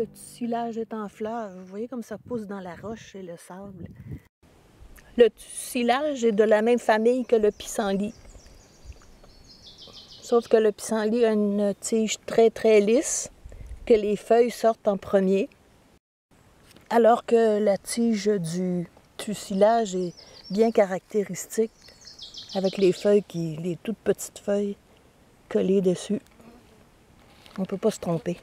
Le tussilage est en fleurs. Vous voyez comme ça pousse dans la roche et le sable. Le tussilage est de la même famille que le pissenlit. Sauf que le pissenlit a une tige très très lisse, que les feuilles sortent en premier. Alors que la tige du tussilage est bien caractéristique, avec les toutes petites feuilles collées dessus. On ne peut pas se tromper.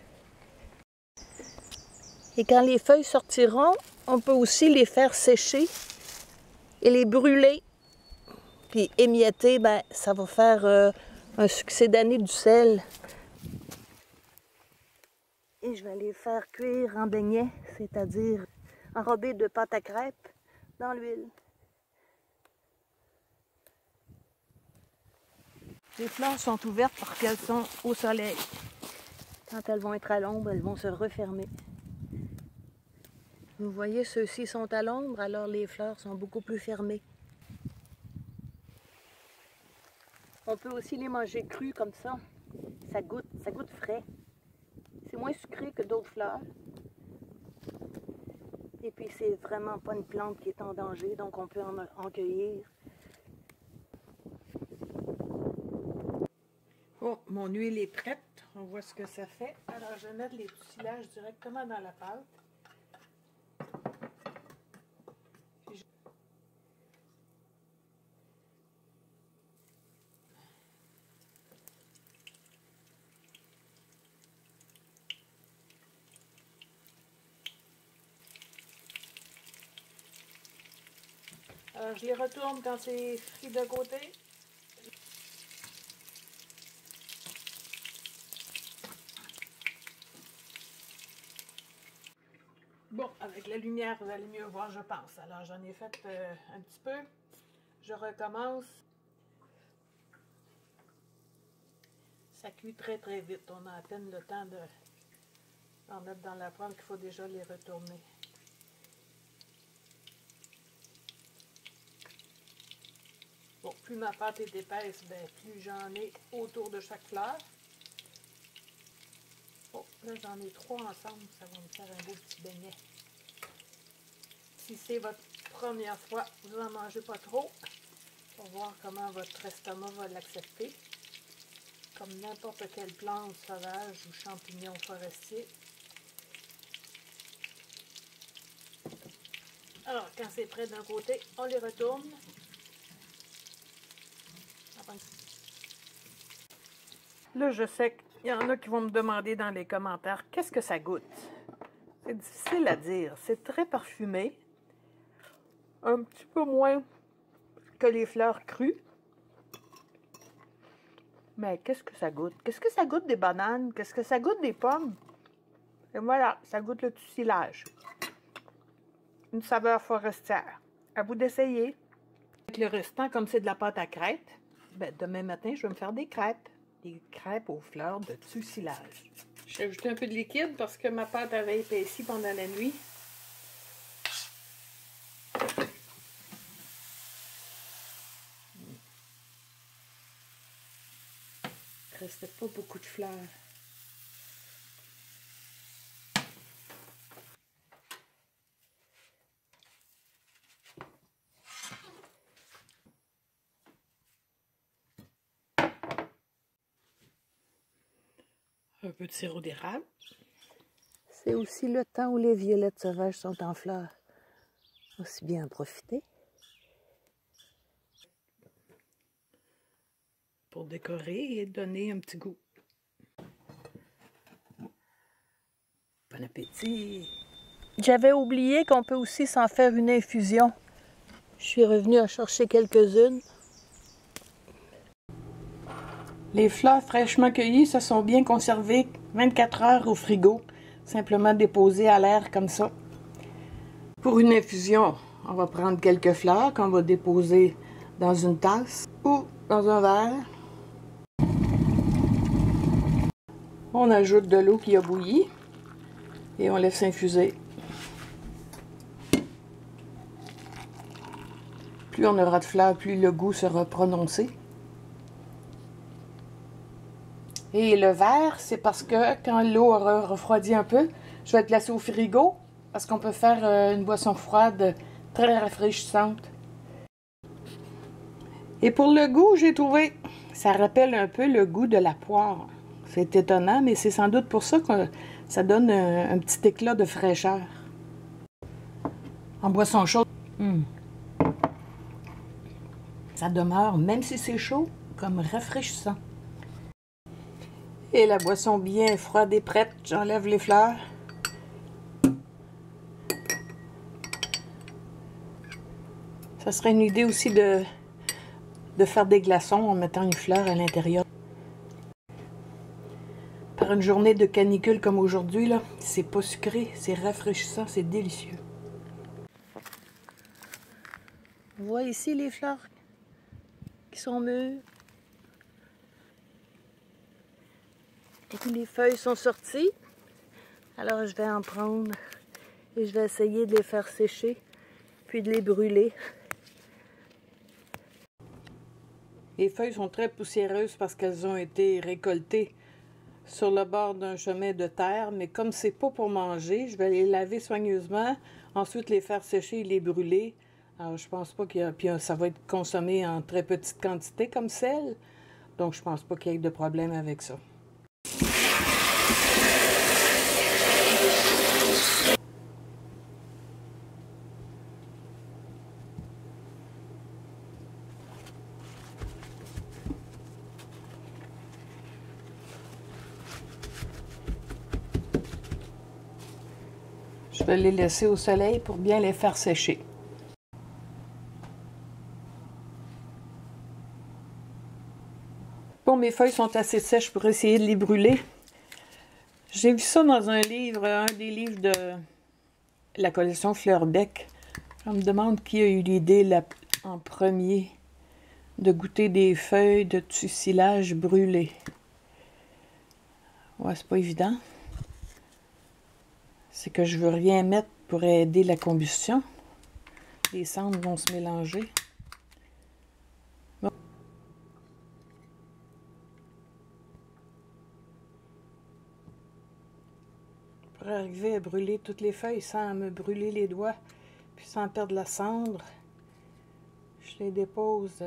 Et quand les feuilles sortiront, on peut aussi les faire sécher et les brûler. Puis émietter, ben, ça va faire un succédané du sel. Et je vais les faire cuire en beignet, c'est-à-dire enrobés de pâte à crêpes dans l'huile. Les fleurs sont ouvertes parce qu'elles sont au soleil. Quand elles vont être à l'ombre, elles vont se refermer. Vous voyez, ceux-ci sont à l'ombre, alors les fleurs sont beaucoup plus fermées. On peut aussi les manger crus comme ça. Ça goûte frais. C'est moins sucré que d'autres fleurs. Et puis c'est vraiment pas une plante qui est en danger, donc on peut en cueillir. Bon, mon huile est prête. On voit ce que ça fait. Alors je vais mettre les tussilages directement dans la pâte. Alors je les retourne quand c'est frit de côté. Bon, avec la lumière, vous allez mieux voir, je pense. Alors, j'en ai fait un petit peu. Je recommence. Ça cuit très, très vite. On a à peine le temps d'en mettre dans la poêle qu'il faut déjà les retourner. Bon, plus ma pâte est épaisse, ben, plus j'en ai autour de chaque fleur. Bon, là, j'en ai 3 ensemble. Ça va me faire un beau petit beignet. Si c'est votre première fois, vous n'en mangez pas trop pour voir comment votre estomac va l'accepter. Comme n'importe quelle plante sauvage ou champignon forestier. Alors, quand c'est prêt d'un côté, on les retourne. Là, je sais qu'il y en a qui vont me demander dans les commentaires qu'est-ce que ça goûte. C'est difficile à dire. C'est très parfumé. Un petit peu moins que les fleurs crues. Mais qu'est-ce que ça goûte? Qu'est-ce que ça goûte des bananes? Qu'est-ce que ça goûte des pommes? Et voilà, ça goûte le tussilage. Une saveur forestière. À vous d'essayer. Avec le restant, comme c'est de la pâte à crêpes, ben, demain matin, je vais me faire des crêpes. Des crêpes aux fleurs de tussilage. J'ai ajouté un peu de liquide parce que ma pâte avait épaissi pendant la nuit. Il ne restait pas beaucoup de fleurs. Un peu de sirop d'érable. C'est aussi le temps où les violettes sauvages sont en fleurs. Aussi bien en profiter. Pour décorer et donner un petit goût. Bon appétit! J'avais oublié qu'on peut aussi s'en faire une infusion. Je suis revenue en chercher quelques-unes. Les fleurs fraîchement cueillies se sont bien conservées 24 heures au frigo, simplement déposées à l'air comme ça. Pour une infusion, on va prendre quelques fleurs qu'on va déposer dans une tasse ou dans un verre. On ajoute de l'eau qui a bouilli et on laisse infuser. Plus on aura de fleurs, plus le goût sera prononcé. Et le verre, c'est parce que quand l'eau aura refroidi un peu, Je vais le placer au frigo parce qu'on peut faire une boisson froide très rafraîchissante. Et pour le goût, j'ai trouvé, ça rappelle un peu le goût de la poire. C'est étonnant, mais c'est sans doute pour ça que ça donne un petit éclat de fraîcheur. En boisson chaude, ça demeure, même si c'est chaud, comme rafraîchissant. Et la boisson bien froide et prête, j'enlève les fleurs. Ça serait une idée aussi de faire des glaçons en mettant une fleur à l'intérieur. Par une journée de canicule comme aujourd'hui, là, c'est pas sucré, c'est rafraîchissant, c'est délicieux. On voit ici les fleurs qui sont mûres. Et les feuilles sont sorties. Alors je vais en prendre et je vais essayer de les faire sécher, puis de les brûler. Les feuilles sont très poussiéreuses parce qu'elles ont été récoltées sur le bord d'un chemin de terre, mais comme c'est pas pour manger, je vais les laver soigneusement, ensuite les faire sécher et les brûler. Alors je pense pas qu'il y a... Puis ça va être consommé en très petite quantité comme sel, donc je pense pas qu'il y ait de problème avec ça. Je vais les laisser au soleil pour bien les faire sécher. Bon, mes feuilles sont assez sèches pour essayer de les brûler. J'ai vu ça dans un livre, un des livres de la collection Fleur-Bec. Je me demande qui a eu l'idée en premier de goûter des feuilles de tussilage brûlées. Ouais, c'est pas évident. C'est que je veux rien mettre pour aider la combustion. Les cendres vont se mélanger. Bon. Pour arriver à brûler toutes les feuilles sans me brûler les doigts, puis sans perdre la cendre, je les dépose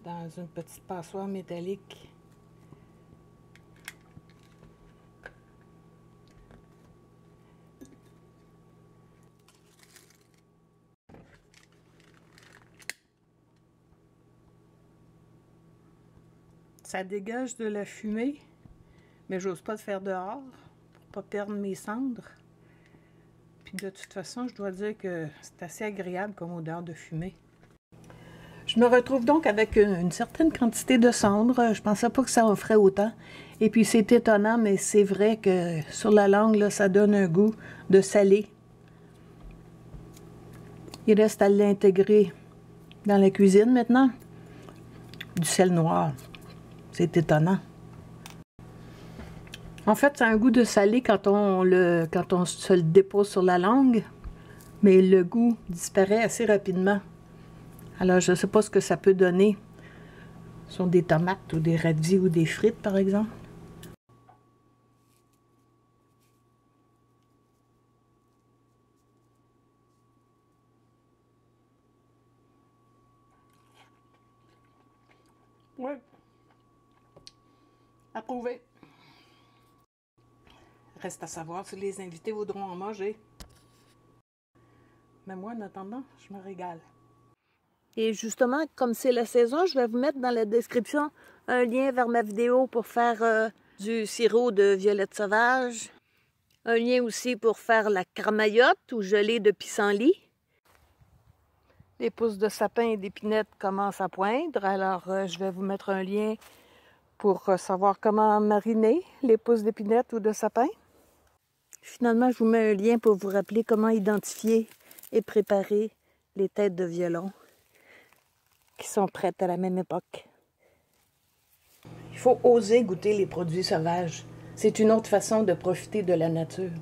dans une petite passoire métallique. Ça dégage de la fumée, mais j'ose pas le faire dehors pour pas perdre mes cendres. Puis de toute façon, je dois dire que c'est assez agréable comme odeur de fumée. Je me retrouve donc avec une certaine quantité de cendres. Je pensais pas que ça en ferait autant. Et puis c'est étonnant, mais c'est vrai que sur la langue, là, ça donne un goût de salé. Il reste à l'intégrer dans la cuisine maintenant. Du sel noir. C'est étonnant. En fait, ça a un goût de salé quand on se le dépose sur la langue, mais le goût disparaît assez rapidement. Alors, je ne sais pas ce que ça peut donner sur des tomates ou des radis ou des frites, par exemple. Oui. Approuvé. Reste à savoir si les invités voudront en manger. Mais moi, en attendant, je me régale. Et justement, comme c'est la saison, je vais vous mettre dans la description un lien vers ma vidéo pour faire du sirop de violette sauvage. Un lien aussi pour faire la cramaillotte ou gelée de pissenlit. Les pousses de sapin et d'épinette commencent à poindre, alors je vais vous mettre un lien pour savoir comment mariner les pousses d'épinette ou de sapin. Finalement, je vous mets un lien pour vous rappeler comment identifier et préparer les têtes de violon qui sont prêtes à la même époque. Il faut oser goûter les produits sauvages. C'est une autre façon de profiter de la nature.